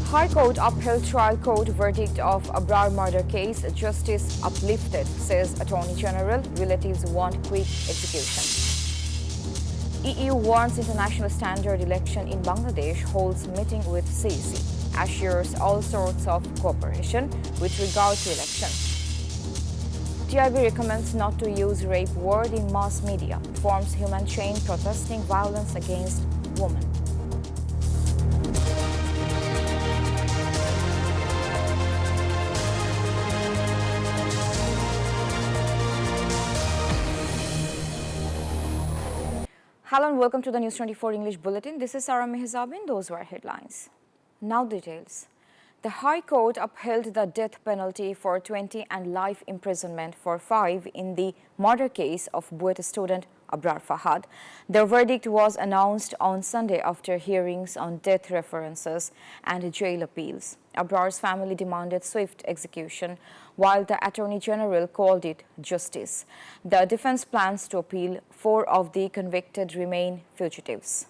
High Court upheld trial court verdict of Abrar murder case. Justice uplifted, says Attorney General. Relatives want quick execution. EU warns international standard election in Bangladesh, holds meeting with CEC. Assures all sorts of cooperation with regard to election. TIB recommends not to use rape word in mass media. Forms human chain protesting violence against women. Hello and welcome to the News24 English Bulletin. This is Sarah Mehzabin. Those were headlines. Now details. The High Court upheld the death penalty for 20 and life imprisonment for 5 in the murder case of Buet student Abrar Fahad. The verdict was announced on Sunday after hearings on death references and jail appeals. Abrar's family demanded swift execution, while the Attorney General called it justice. The defense plans to appeal. 4 of the convicted remain fugitives.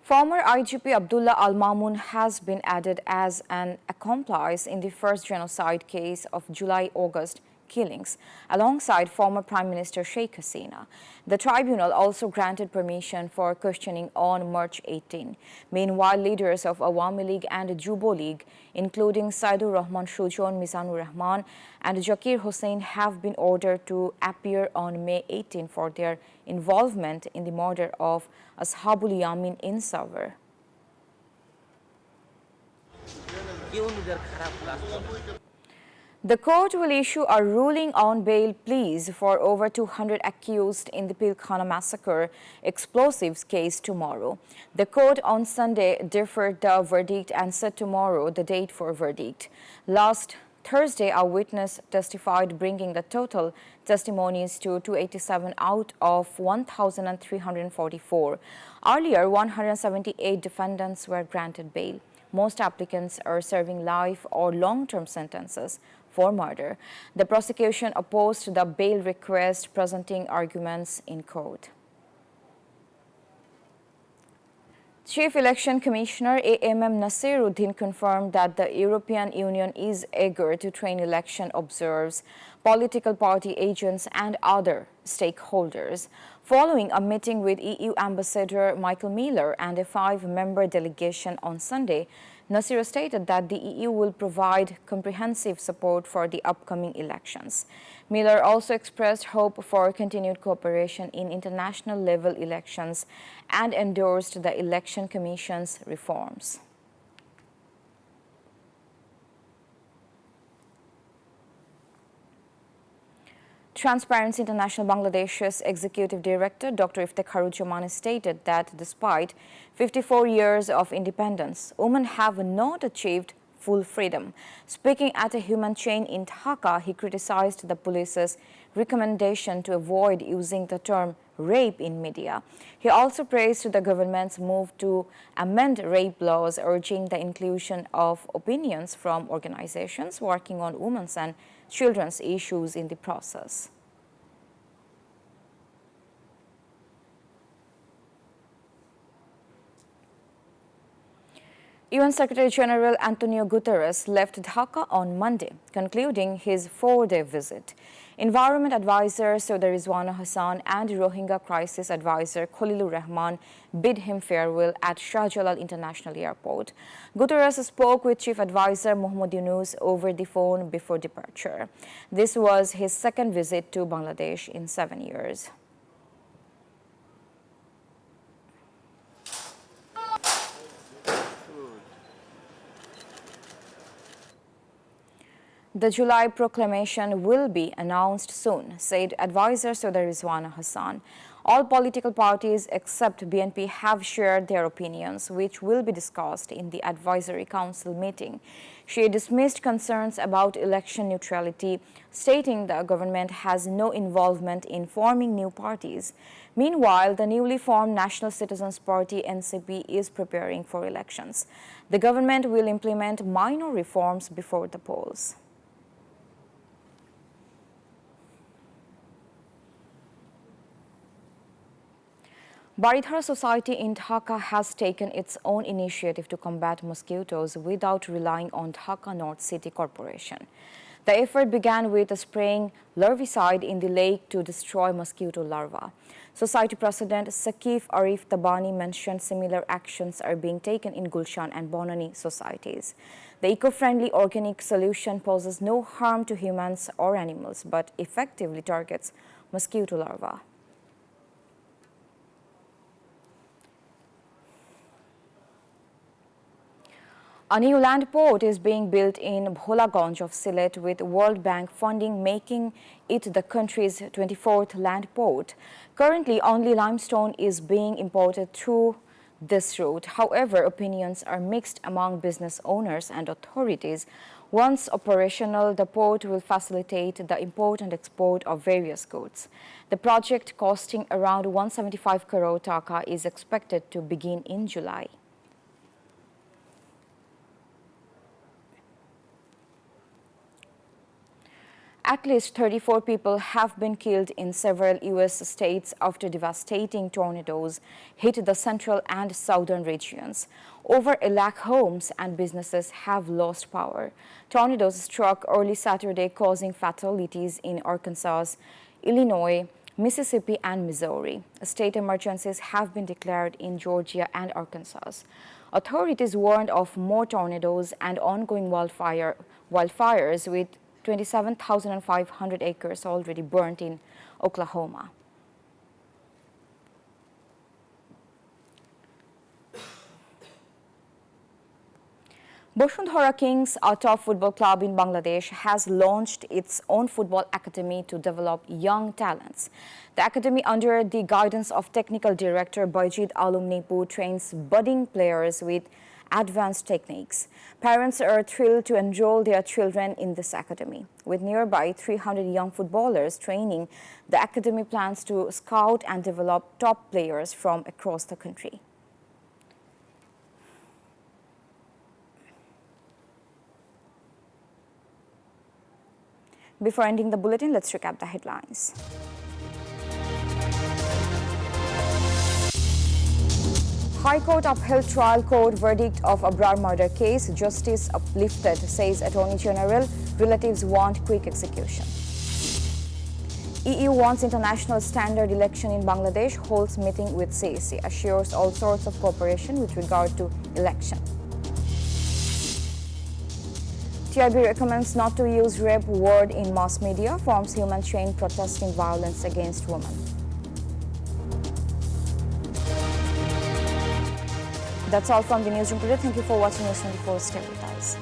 Former IGP Abdullah Al-Mamun has been added as an accomplice in the first genocide case of July-August killings, alongside former Prime Minister Sheikh Hasina. The tribunal also granted permission for questioning on March 18. Meanwhile, leaders of Awami League and Jubo League, including Saidur Rahman Shujon, Mizanur Rahman and Zakir Hussain, have been ordered to appear on May 18 for their involvement in the murder of Ashabul Yamin in Savar. The court will issue a ruling on bail pleas for over 200 accused in the Pilkhana massacre explosives case tomorrow. The court on Sunday deferred the verdict and set tomorrow the date for verdict. Last Thursday, a witness testified, bringing the total testimonies to 287 out of 1,344. Earlier, 178 defendants were granted bail. Most applicants are serving life or long-term sentences for murder. The prosecution opposed the bail request, presenting arguments in court. Chief Election Commissioner AMM Nasiruddin confirmed that the European Union is eager to train election observers, political party agents and other stakeholders. Following a meeting with EU Ambassador Michael Miller and a 5-member delegation on Sunday, Nasir stated that the EU will provide comprehensive support for the upcoming elections. Miller also expressed hope for continued cooperation in international level elections and endorsed the Election Commission's reforms. Transparency International Bangladeshis Executive Director Dr. Iftekharuজ্জামান stated that despite 54 years of independence, women have not achieved full freedom. Speaking at a human chain in Dhaka, he criticized the police's recommendation to avoid using the term rape in media. He also praised the government's move to amend rape laws, urging the inclusion of opinions from organizations working on women's and children's issues in the process. UN Secretary General Antonio Guterres left Dhaka on Monday, concluding his 4-day visit. Environment Advisor Saudar Rizwan Hassan and Rohingya Crisis Advisor Khalilur Rahman bid him farewell at Shah Jalal International Airport. Guterres spoke with Chief Advisor Mohammad Yunus over the phone before departure. This was his second visit to Bangladesh in 7 years. The July proclamation will be announced soon, said Advisor Saudar Rizwan Hassan. All political parties except BNP have shared their opinions, which will be discussed in the Advisory Council meeting. She dismissed concerns about election neutrality, stating the government has no involvement in forming new parties. Meanwhile, the newly formed National Citizens Party NCP is preparing for elections. The government will implement minor reforms before the polls. Baridhara Society in Dhaka has taken its own initiative to combat mosquitoes without relying on Dhaka North City Corporation. The effort began with spraying larvicide in the lake to destroy mosquito larvae. Society President Sakif Arif Tabani mentioned similar actions are being taken in Gulshan and Bonani societies. The eco-friendly organic solution poses no harm to humans or animals, but effectively targets mosquito larvae. A new land port is being built in Bholaganj of Sylhet with World Bank funding, making it the country's 24th land port. Currently, only limestone is being imported through this route. However, opinions are mixed among business owners and authorities. Once operational, the port will facilitate the import and export of various goods. The project, costing around 175 crore taka, is expected to begin in July. At least 34 people have been killed in several U.S. states after devastating tornadoes hit the central and southern regions. Over 1 lakh homes and businesses have lost power. Tornadoes struck early Saturday, causing fatalities in Arkansas, Illinois, Mississippi, and Missouri. State emergencies have been declared in Georgia and Arkansas. Authorities warned of more tornadoes and ongoing wildfires with 27,500 acres already burnt in Oklahoma. Bosundhara Kings, a top football club in Bangladesh, has launched its own football academy to develop young talents. The academy, under the guidance of technical director Baijid Alum Nipu, trains budding players with advanced techniques. Parents are thrilled to enroll their children in this academy. With nearby 300 young footballers training, the academy plans to scout and develop top players from across the country. Before ending the bulletin, let's recap the headlines. High Court upheld trial court verdict of Abrar murder case. Justice uplifted, says Attorney General. Relatives want quick execution. EU wants international standard election in Bangladesh. Holds meeting with CAC. Assures all sorts of cooperation with regard to election. TIB recommends not to use rape word in mass media. Forms human chain protesting violence against women. That's all from the newsroom today. Thank you for watching NEWS24. Stay with us.